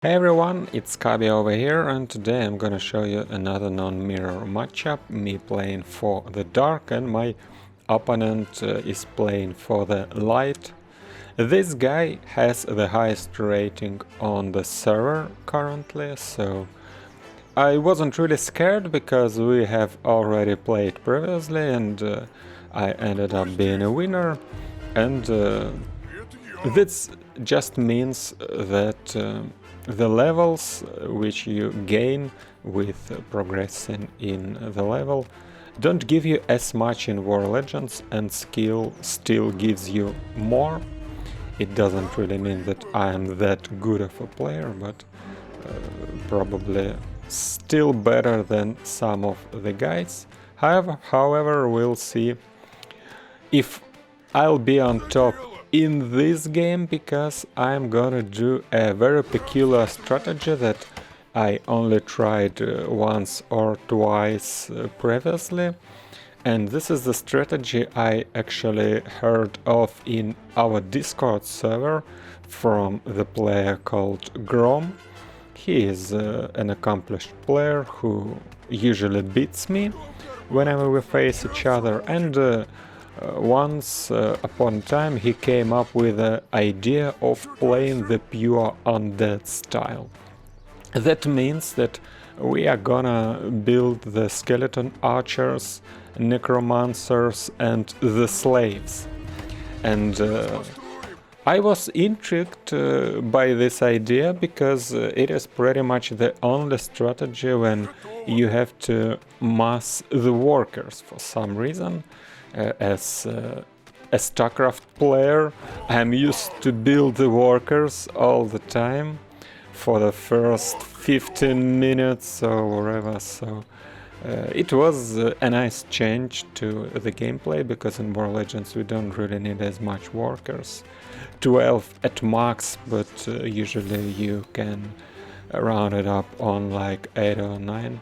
Hey everyone, it's Kaby over here, and today I'm gonna show you another non-mirror matchup, me playing for the dark and my opponent is playing for the light. This guy has the highest rating on the server currently, so I wasn't really scared because we have already played previously and I ended up being a winner, and this just means that the levels which you gain with progressing in the level don't give you as much in War Legends, and skill still gives you more. It doesn't really mean that I am that good of a player, but probably still better than some of the guys. However, we'll see if I'll be on top in this game, because I'm gonna do a very peculiar strategy that I only tried once or twice previously, and this is the strategy I actually heard of in our Discord server from the player called Grom. He is an accomplished player who usually beats me whenever we face each other, and once upon a time he came up with the idea of playing the pure Undead style. That means that we are gonna build the skeleton archers, necromancers and the slaves. And I was intrigued by this idea because it is pretty much the only strategy when you have to mass the workers for some reason. As a StarCraft player, I'm used to build the workers all the time for the first 15 minutes or whatever, so it was a nice change to the gameplay, because in War Legends we don't really need as much workers. 12 at max, but usually you can round it up on like 8 or 9.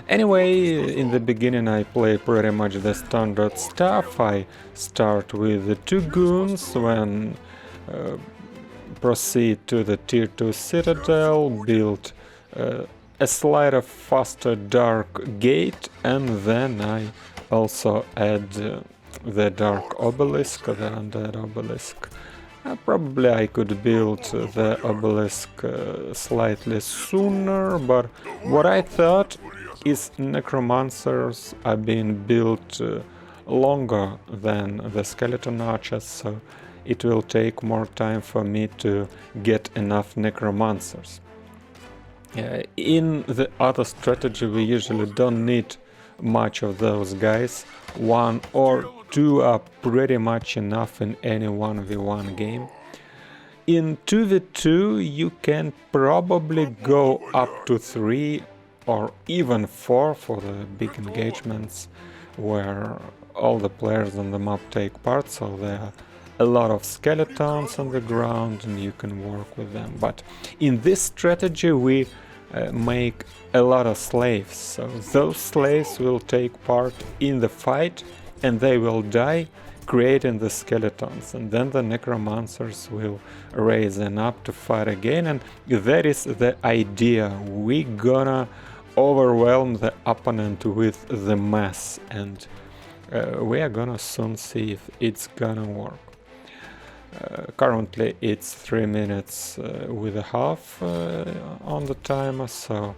Anyway, in the beginning I play pretty much the standard stuff. I start with the 2 goons, when proceed to the tier 2 citadel, build a slightly faster dark gate, and then I also add the dark obelisk, the undead obelisk. Probably I could build the obelisk slightly sooner, but what I thought is necromancers are being built longer than the skeleton archers, so it will take more time for me to get enough necromancers. In the other strategy we usually don't need much of those guys. 1 or 2 are pretty much enough in any 1v1 game. In 2v2 you can probably go up to 3 or even 4 for the big engagements where all the players on the map take part, so there are a lot of skeletons on the ground and you can work with them. But in this strategy we make a lot of slaves, so those slaves will take part in the fight and they will die, creating the skeletons, and then the necromancers will raise them up to fight again, and that is the idea. We gonna overwhelm the opponent with the mass, and we are gonna soon see if it's gonna work. Currently it's 3 minutes with a half on the timer, so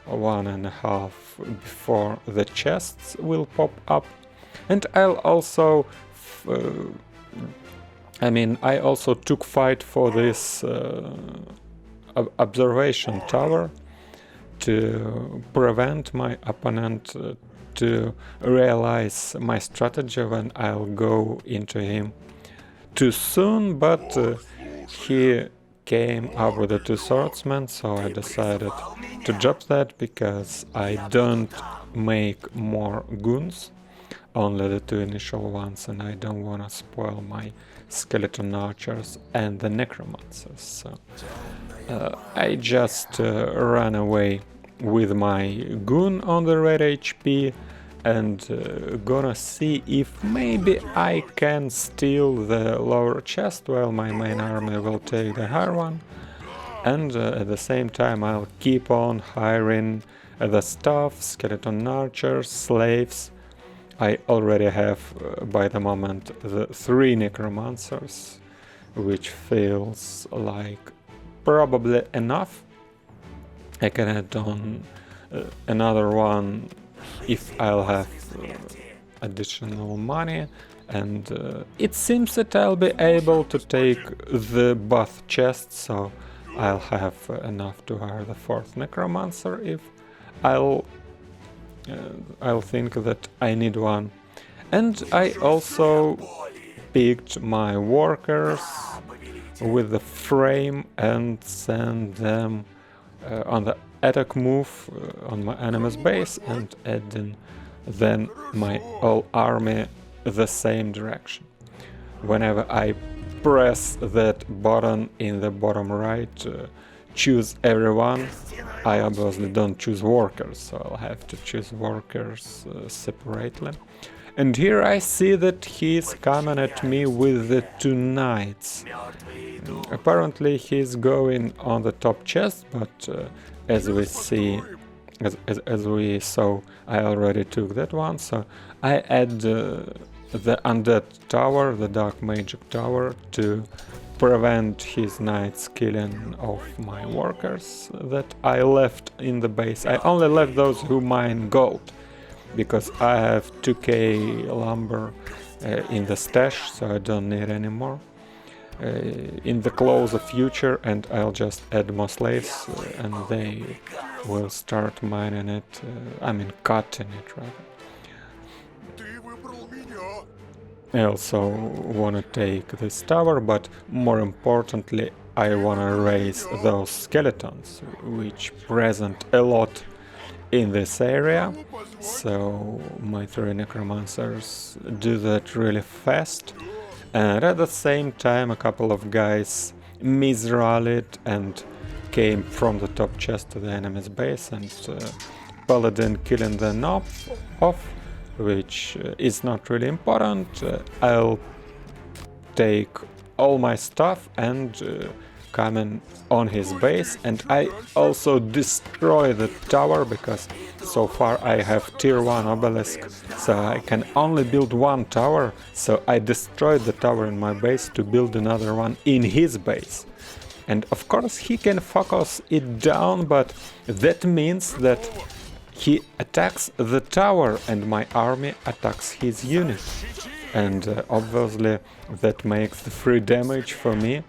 1.5 before the chests will pop up. And I'll also I also took fight for this observation tower to prevent my opponent to realize my strategy when I'll go into him too soon, but he came up with the 2 swordsmen, so I decided to drop that because I don't make more goons, only the 2 initial ones, and I don't want to spoil my skeleton archers and the necromancers, so I just ran away with my goon on the red HP and gonna see if maybe I can steal the lower chest while my main army will take the higher one. and at the same time I'll keep on hiring the staff, skeleton archers, slaves. I already have by the moment the 3 necromancers, which feels like probably enough. I can add on another one if I'll have additional money, and it seems that I'll be able to take the bath chest, so I'll have enough to hire the 4th necromancer if I'll think that I need one. And I also picked my workers with the frame and sent them on the attack move on my enemy's base, and adding then my whole army the same direction. Whenever I press that button in the bottom right, choose everyone, I obviously don't choose workers, so I'll have to choose workers separately. And here I see that he's coming at me with the 2 knights. Apparently he's going on the top chest, but as we saw, I already took that one, so I add the Undead tower, the Dark Magic tower, to prevent his knights killing off my workers that I left in the base. I only left those who mine gold, because I have 2k lumber in the stash, so I don't need any more. In the closer future, and I'll just add more slaves, and they will start mining it, cutting it rather. I also want to take this tower, but more importantly I want to raise those skeletons, which present a lot in this area, so my 3 necromancers do that really fast. And at the same time a couple of guys misrallied and came from the top chest to the enemy's base, and Paladin killing them off, which is not really important. I'll take all my stuff and come in on his base, and I also destroy the tower, because so far I have tier 1 obelisk, so I can only build 1 tower, so I destroyed the tower in my base to build another one in his base. And of course he can focus it down, but that means that he attacks the tower and my army attacks his unit. And obviously that makes the free damage for me,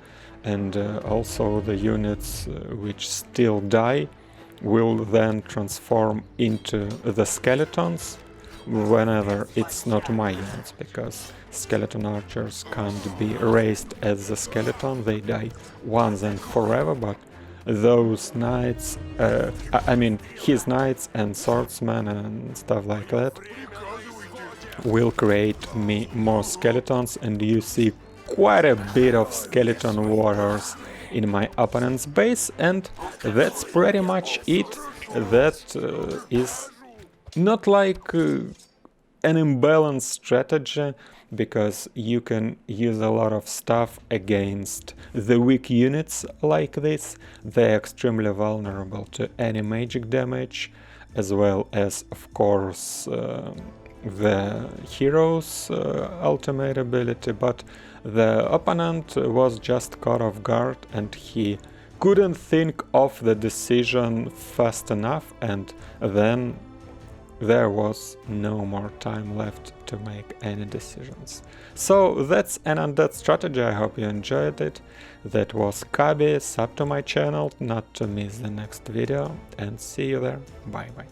and also the units which still die will then transform into the skeletons whenever it's not my units, because skeleton archers can't be raised as a skeleton, they die once and forever, but those knights, his knights and swordsmen and stuff like that, will create me more skeletons, and you see quite a bit of skeleton warriors in my opponent's base, and that's pretty much it. That is not like an imbalanced strategy, because you can use a lot of stuff against the weak units like this. They're extremely vulnerable to any magic damage, as well as, of course, the hero's ultimate ability, but the opponent was just caught off guard and he couldn't think of the decision fast enough, and then there was no more time left to make any decisions. So that's an Undead strategy, I hope you enjoyed it. That was kabyraGe, sub to my channel not to miss the next video, and see you there, bye bye.